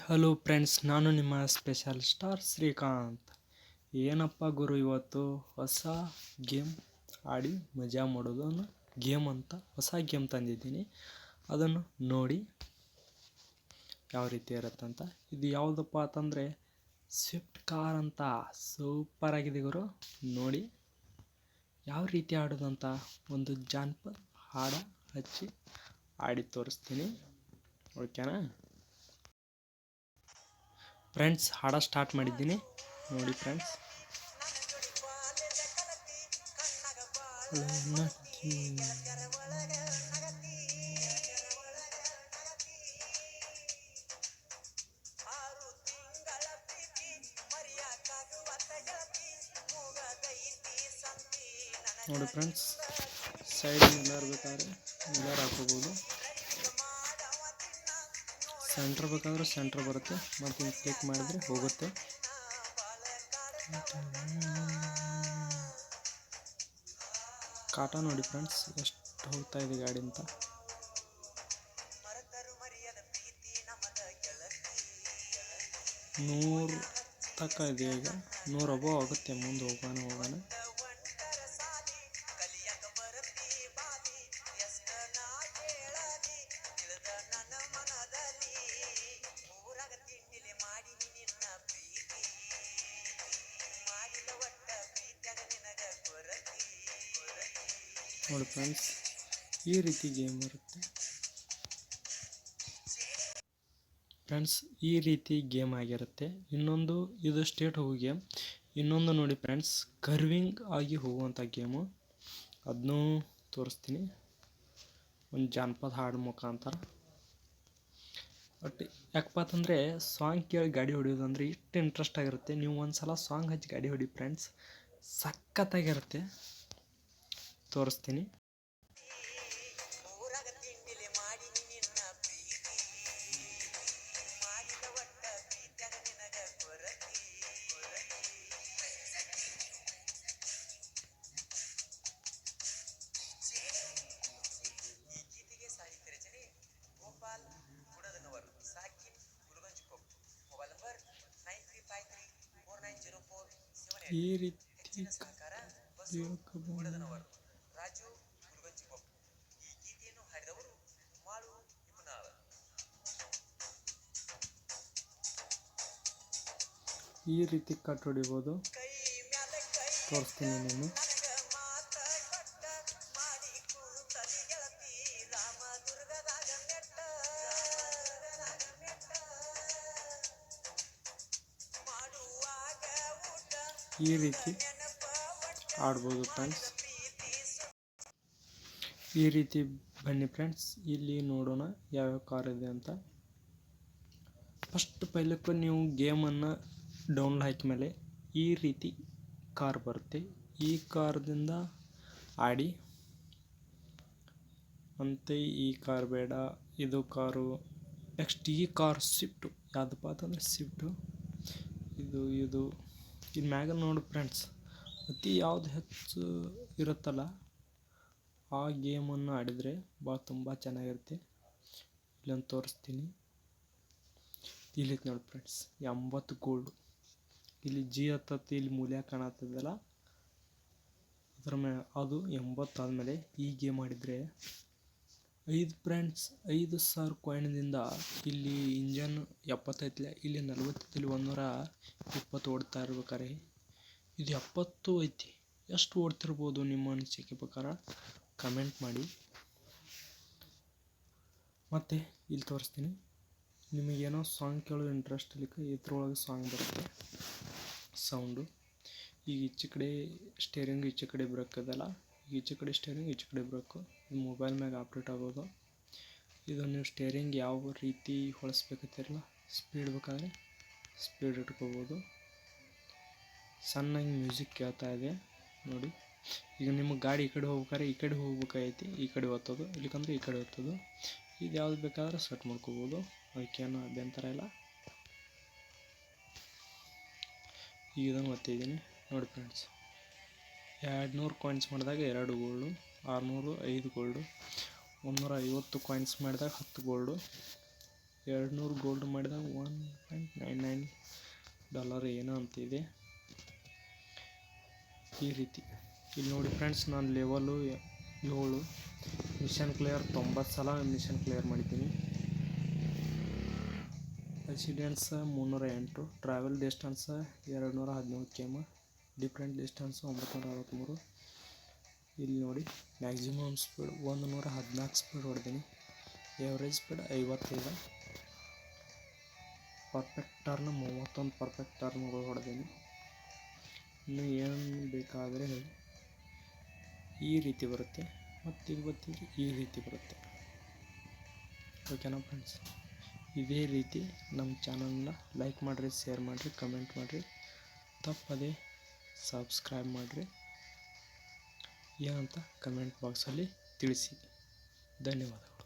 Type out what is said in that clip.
Hello friends, ನಾನು ನಿಮ್ಮ special star Srikanth. ಏನಪ್ಪ ಗುರು, ಇವತ್ತು ಹೊಸ ಗೇಮ್ ಆಡಿ ಮಜಾ ಮಾಡೋದು ಗೇಮ್ ಅಂತ ಹೊಸ ಗೇಮ್ ತಂದಿದ್ದೀನಿ. ಅದನ್ನು ನೋಡಿ ಯಾವ ರೀತಿ ಇರುತ್ತಂತ. ಇದು ಯಾವುದಪ್ಪ ಅಂತಂದರೆ ಸ್ವಿಫ್ಟ್ ಕಾರ್ ಅಂತ. ಸೂಪರ್ ಆಗಿದೆ ಗುರು, ನೋಡಿ ಯಾವ ರೀತಿ ಆಡೋದಂತ ಒಂದು ಜಾನಪದ ಹಾಡ ಹಚ್ಚಿ ಆಡಿ ತೋರಿಸ್ತೀನಿ. ಓಕೆನಾ ಫ್ರೆಂಡ್ಸ್? ಹಾಡ ಸ್ಟಾರ್ಟ್ ಮಾಡಿದ್ದೀನಿ, ನೋಡಿ ಫ್ರೆಂಡ್ಸ್. ನೋಡಿ ಫ್ರೆಂಡ್ಸ್, ಸೈಡ್ ಮಿಲ್ಲರ್ ಬೇಕಾದ್ರೆ ಮಿಲ್ಲರ್ ಹಾಕೋಬೋದು. ಸೆಂಟ್ರ್ ಬೇಕಾದ್ರೆ ಸೆಂಟ್ರ್ ಬರುತ್ತೆ, ಮತ್ತು ಹಿಂಗೆ ಕ್ಲಿಕ್ ಮಾಡಿದರೆ ಹೋಗುತ್ತೆ. ಕಾಟ ನೋಡಿ ಫ್ರೆಂಡ್ಸ್, ಎಷ್ಟು ಹೋಗ್ತಾ ಇದೆ ಗಾಡಿ ಅಂತ. ನೂರು ತಕ್ಕ ಇದೆ, ಈಗ 100 ಅಬೋವ್ ಆಗುತ್ತೆ. ಮುಂದೆ ಹೋಗೋಣ. ನೋಡಿ ಫ್ರೆಂಡ್ಸ್, ಈ ರೀತಿ ಗೇಮ್ ಇರುತ್ತೆ ಫ್ರೆಂಡ್ಸ್, ಈ ರೀತಿ ಗೇಮ್ ಆಗಿರುತ್ತೆ. ಇನ್ನೊಂದು ಇದು ಸ್ಟೇಟ್ ಹೋಗೋ ಗೇಮ್. ಇನ್ನೊಂದು ನೋಡಿ ಫ್ರೆಂಡ್ಸ್, ಕರ್ವಿಂಗ್ ಆಗಿ ಹೋಗುವಂಥ ಗೇಮು. ಅದನ್ನೂ ತೋರಿಸ್ತೀನಿ ಒಂದು ಜಾನಪದ ಹಾಡು ಮುಖಾಂತರ. ಬಟ್ ಯಾಕಪ್ಪ ಅಂತಂದರೆ ಸಾಂಗ್ ಕೇಳಿ ಗಾಡಿ ಹೊಡಿಯೋದಂದ್ರೆ ಇಷ್ಟು ಇಂಟ್ರೆಸ್ಟ್ ಆಗಿರುತ್ತೆ. ನೀವು ಒಂದು ಸಲ ಸಾಂಗ್ ಹಚ್ಚಿ ಗಾಡಿ ಹೊಡಿ ಫ್ರೆಂಡ್ಸ್, ಸಖತ್ತಾಗಿರುತ್ತೆ. ತೋರಿಸ್ತೀನಿ. ಈ ರೀತಿ ಈ ರೀತಿ ಕಟ್ ಹೊಡಿಬೋದು. ತೋರಿಸ್ತೀನಿ ನಾನು. ಈ ರೀತಿ ಆಡ್ಬೋದು ಫ್ರೆಂಡ್ಸ್. ಈ ರೀತಿ ಬನ್ನಿ ಫ್ರೆಂಡ್ಸ್, ಇಲ್ಲಿ ನೋಡೋಣ ಯಾವ್ಯಾವ ಕಾರ್ ಇದೆ ಅಂತ. ಫಸ್ಟ್ ಪೈಲಕ್ಕೆ ನೀವು ಗೇಮನ್ನು ಡೌನ್ಲೋಡ್ ಹಾಕಿದ ಮೇಲೆ ಈ ರೀತಿ ಕಾರ್ ಬರುತ್ತೆ. ಈ ಕಾರ್ದಿಂದ ಆಡಿ. ಮತ್ತು ಈ ಕಾರ್ ಬೇಡ, ಇದು ಕಾರು. ನೆಕ್ಸ್ಟ್ ಈ ಕಾರ್ ಸ್ವಿಫ್ಟು. ಯಾವುದಪ್ಪ ಅಂತಂದರೆ ಸ್ವಿಫ್ಟು. ಇದು ಇಲ್ಲಿ ಮ್ಯಾಗ ನೋಡಿ ಫ್ರೆಂಡ್ಸ್, ಅತಿ ಯಾವುದು ಹೆಚ್ಚು ಇರುತ್ತಲ್ಲ ಆ ಗೇಮನ್ನು ಆಡಿದರೆ ತುಂಬ ಚೆನ್ನಾಗಿರುತ್ತೆ. ಇಲ್ಲೊಂದು ತೋರಿಸ್ತೀನಿ. ಇಲ್ಲಿ ನೋಡಿ ಫ್ರೆಂಡ್ಸ್, 80 ಗೋಲ್ಡು. ಇಲ್ಲಿ ಜಿ ಹತ್ತತ್ತು, ಇಲ್ಲಿ ಮೂಲ್ಯ ಕಾಣತ್ತದಲ್ಲ ಅದರ ಮೇಲೆ ಅದು 80 ಆದಮೇಲೆ ಈ ಗೇಮ್ ಆಡಿದರೆ 5,000 ಕಾಯಿನ್ದಿಂದ ಇಲ್ಲಿ ಇಂಜನ್ 75, ಇಲ್ಲಿ 40, ಇಲ್ಲಿ 120 ಓಡ್ತಾ ಇರ್ಬೇಕಾರೆ ಇದು 70 ಐತಿ. ಎಷ್ಟು ಓಡ್ತಿರ್ಬೋದು ನಿಮ್ಮ ಅನಿಸಿಕೆ ಪ್ರಕಾರ ಕಮೆಂಟ್ ಮಾಡಿ. ಮತ್ತು ಇಲ್ಲಿ ತೋರಿಸ್ತೀನಿ. ನಿಮಗೇನೋ ಸಾಂಗ್ ಕೇಳೋ ಇಂಟ್ರೆಸ್ಟ್ ಇಲ್ಲಿಕ್ಕೆ ಇದ್ರೊಳಗೆ ಸಾಂಗ್ ಬರುತ್ತೆ ಸೌಂಡು. ಈಗ ಈಚೆ ಕಡೆ ಸ್ಟೇರಿಂಗ್, ಈಚೆ ಕಡೆ ಬ್ರೇಕ್ ಇದಲ್ಲ. ಈಚೆ ಕಡೆ ಸ್ಟೇರಿಂಗ್, ಈಚೆ ಕಡೆ ಬ್ರೇಕು. ಇದು ಮೊಬೈಲ್ ಮ್ಯಾಗ ಅಪ್ಡೇಟ್ ಆಗೋದು. ಇದು ನೀವು ಸ್ಟೇರಿಂಗ್ ಯಾವ ರೀತಿ ಹೊಳಿಸ್ಬೇಕತ್ತಿರಲ್ಲ, ಸ್ಪೀಡ್ ಬೇಕಾದರೆ ಸ್ಪೀಡ್ ಇಟ್ಕೋಬೋದು. ಸಣ್ಣಗೆ ಮ್ಯೂಸಿಕ್ ಕೇಳ್ತಾ ಇದೆ ನೋಡಿ. ಈಗ ನಿಮಗೆ ಗಾಡಿ ಈ ಕಡೆ ಹೋಗ್ಬೇಕಾದ್ರೆ ಈ ಕಡೆ ಹೋಗ್ಬೇಕಾಗೈತಿ, ಈ ಕಡೆ ಒತ್ತೋದು. ಇಲ್ಲಿಕಂದ್ರೆ ಈ ಕಡೆ ಒತ್ತೋದು. ಇದು ಯಾವ್ದು ಬೇಕಾದ್ರೆ ಸೆಟ್ ಮಾಡ್ಕೋಬೋದು, ಅದಕ್ಕೇನು ಅಭ್ಯಂತರ ಇಲ್ಲ. ಈಗ ಇದನ್ನು ಒತ್ತಿದ್ದೀನಿ ನೋಡಿ ಫ್ರೆಂಡ್ಸ್. 200 ಕಾಯಿನ್ಸ್ ಮಾಡಿದಾಗ 2 ಗೋಲ್ಡು, 600 5 ಗೋಲ್ಡು, 150 ಕಾಯಿನ್ಸ್ ಮಾಡಿದಾಗ 10 ಗೋಲ್ಡು, 200 ಗೋಲ್ಡ್ ಮಾಡಿದಾಗ 1 ಡಾಲರ್ ಏನೋ ಅಂತಿದೆ. ಈ ರೀತಿ ಇಲ್ಲಿ ನೋಡಿ ಫ್ರೆಂಡ್ಸ್, ನಾನು ಲೆವೆಲು 7 ಮಿಷನ್ ಕ್ಲಿಯರ್ 90 ಸಲ ಮಿಷನ್ ಕ್ಲಿಯರ್ ಮಾಡಿದ್ದೀನಿ. Achievements 308, travel distance 217 km, different distance 963. ಇಲ್ಲಿ ನೋಡಿ ಮ್ಯಾಕ್ಸಿಮಮ್ ಸ್ಪೀಡ್ 114 ಸ್ಪೀಡ್ ಹೊಡೆದೀನಿ. Average speed 55. Perfect turn 31 perfect ಟರ್ನ್ಗಳು ಹೊಡೆದೀನಿ. ಇನ್ನು ಏನು ಬೇಕಾದರೆ ಹೇಳಿ. ಈ ರೀತಿ ಬರುತ್ತೆ ಮತ್ತು ಇವತ್ತಿಗೆ ಈ ರೀತಿ ಬರುತ್ತೆ. ಓಕೆನಾ ಫ್ರೆಂಡ್ಸ್, ಇದೇ ರೀತಿ ನಮ್ಮ ಚಾನಲ್ನ ಲೈಕ್ ಮಾಡಿರಿ, ಶೇರ್ ಮಾಡಿರಿ, ಕಮೆಂಟ್ ಮಾಡಿರಿ, ತಪ್ಪದೇ ಸಬ್ಸ್ಕ್ರೈಬ್ ಮಾಡಿರಿ. ಏನಂತ ಕಮೆಂಟ್ ಬಾಕ್ಸಲ್ಲಿ ತಿಳಿಸಿ. ಧನ್ಯವಾದಗಳು.